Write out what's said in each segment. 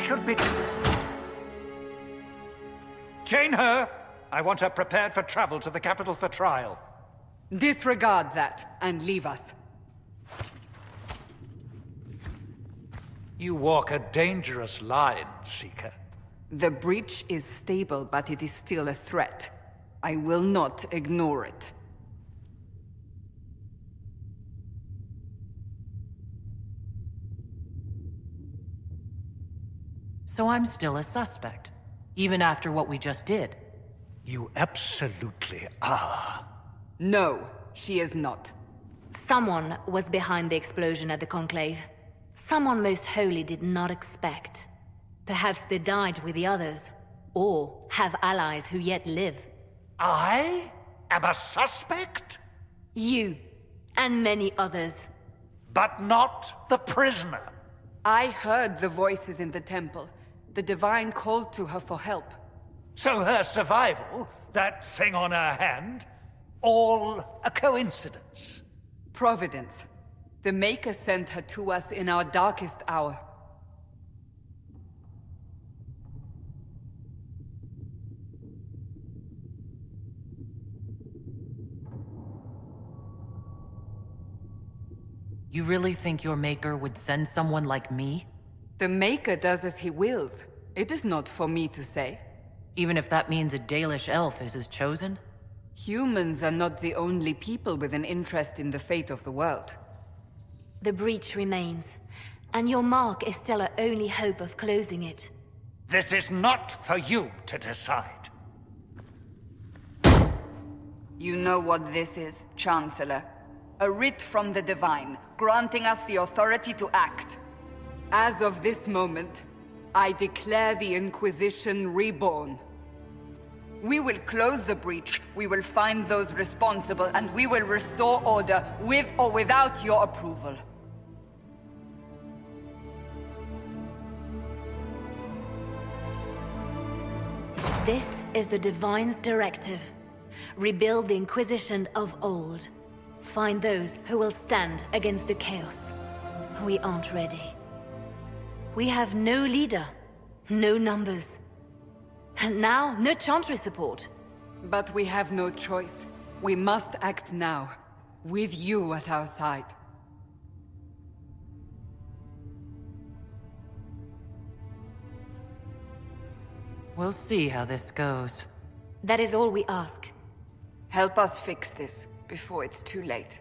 should be... Chain her! I want her prepared for travel to the capital for trial. Disregard that, and leave us. You walk a dangerous line, Seeker. The breach is stable, but it is still a threat. I will not ignore it. So I'm still a suspect, even after what we just did. You absolutely are. No, she is not. Someone was behind the explosion at the Conclave. Someone most holy did not expect. Perhaps they died with the others, or have allies who yet live. I am a suspect? You, and many others. But not the prisoner. I heard the voices in the temple. The Divine called to her for help. So her survival, that thing on her hand, all a coincidence? Providence. The Maker sent her to us in our darkest hour. You really think your Maker would send someone like me? The Maker does as he wills. It is not for me to say. Even if that means a Dalish elf is his chosen? Humans are not the only people with an interest in the fate of the world. The breach remains, and your mark is still our only hope of closing it. This is not for you to decide. You know what this is, Chancellor. A writ from the Divine, granting us the authority to act. As of this moment, I declare the Inquisition reborn. We will close the breach, we will find those responsible, and we will restore order, with or without your approval. This is the Divine's directive. Rebuild the Inquisition of old. Find those who will stand against the chaos. We aren't ready. We have no leader, no numbers. And now, no Chantry support. But we have no choice. We must act now, with you at our side. We'll see how this goes. That is all we ask. Help us fix this, before it's too late.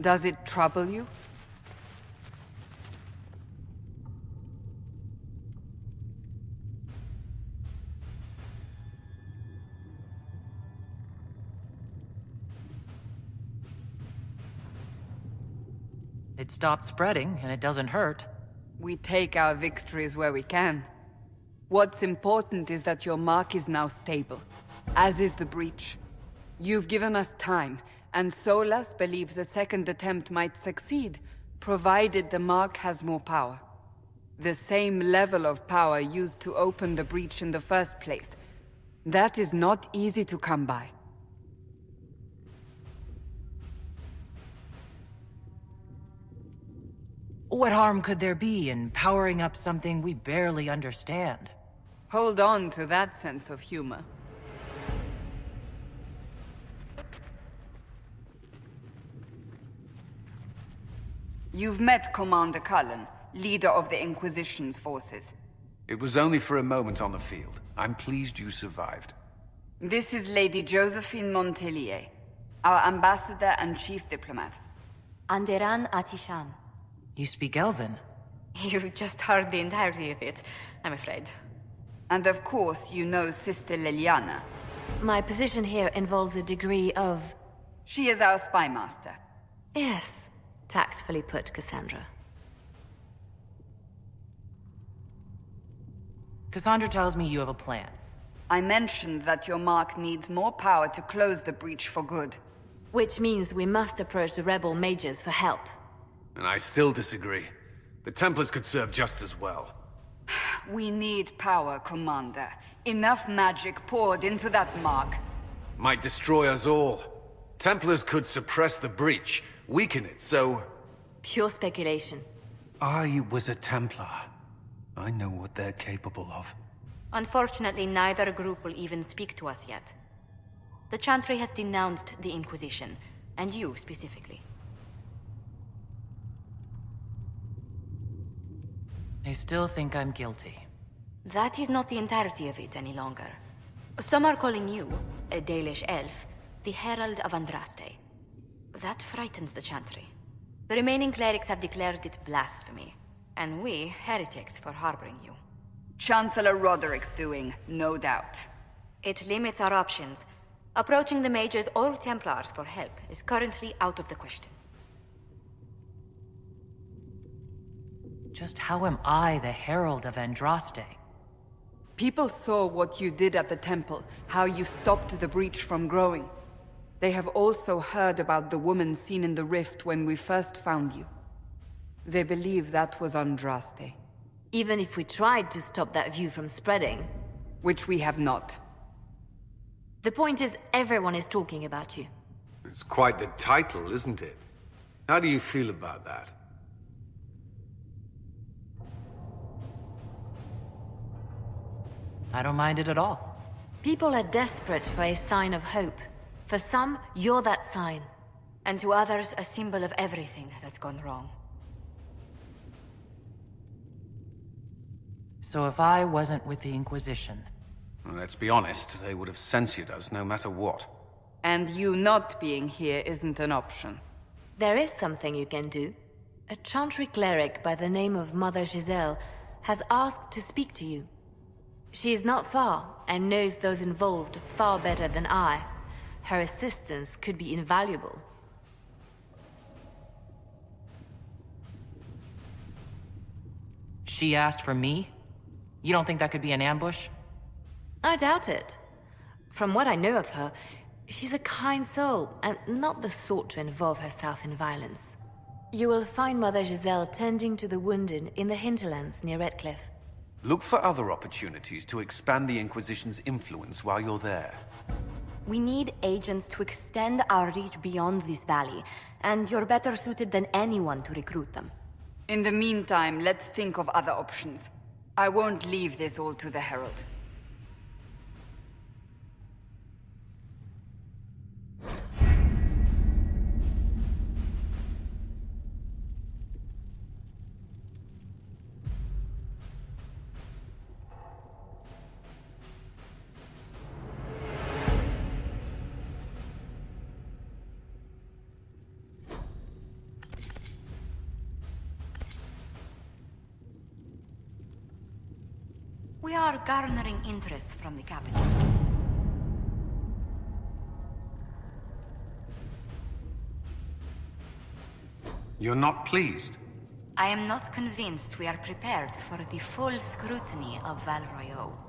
Does it trouble you? It stopped spreading, and it doesn't hurt. We take our victories where we can. What's important is that your mark is now stable, as is the breach. You've given us time, and Solas believes a second attempt might succeed, provided the mark has more power. The same level of power used to open the breach in the first place. That is not easy to come by. What harm could there be in powering up something we barely understand? Hold on to that sense of humor. You've met Commander Cullen, leader of the Inquisition's forces. It was only for a moment on the field. I'm pleased you survived. This is Lady Josephine Montelier, our ambassador and chief diplomat. Anderan Atishan. You speak Elven. You just heard the entirety of it, I'm afraid. And of course, you know Sister Liliana. My position here involves a degree of... She is our spy master. Yes, tactfully put, Cassandra. Cassandra tells me you have a plan. I mentioned that your mark needs more power to close the breach for good. Which means we must approach the rebel mages for help. And I still disagree. The Templars could serve just as well. We need power, Commander. Enough magic poured into that mark. Might destroy us all. Templars could suppress the breach, weaken it, so... Pure speculation. I was a Templar. I know what they're capable of. Unfortunately, neither group will even speak to us yet. The Chantry has denounced the Inquisition, and you specifically. They still think I'm guilty. That is not the entirety of it any longer. Some are calling you, a Dalish elf, the Herald of Andraste. That frightens the Chantry. The remaining clerics have declared it blasphemy, and we, heretics, for harboring you. Chancellor Roderick's doing, no doubt. It limits our options. Approaching the mages or Templars for help is currently out of the question. Just how am I the Herald of Andraste? People saw what you did at the temple, how you stopped the breach from growing. They have also heard about the woman seen in the rift when we first found you. They believe that was Andraste. Even if we tried to stop that view from spreading. Which we have not. The point is, everyone is talking about you. It's quite the title, isn't it? How do you feel about that? I don't mind it at all. People are desperate for a sign of hope. For some, you're that sign. And to others, a symbol of everything that's gone wrong. So if I wasn't with the Inquisition... Well, let's be honest, they would have censored us no matter what. And you not being here isn't an option. There is something you can do. A Chantry cleric by the name of Mother Giselle has asked to speak to you. She is not far, and knows those involved far better than I. Her assistance could be invaluable. She asked for me? You don't think that could be an ambush? I doubt it. From what I know of her, she's a kind soul, and not the sort to involve herself in violence. You will find Mother Giselle tending to the wounded in the hinterlands near Redcliffe. Look for other opportunities to expand the Inquisition's influence while you're there. We need agents to extend our reach beyond this valley, and you're better suited than anyone to recruit them. In the meantime, let's think of other options. I won't leave this all to the Herald. We are garnering interest from the capital. You're not pleased? I am not convinced we are prepared for the full scrutiny of Val Royeaux.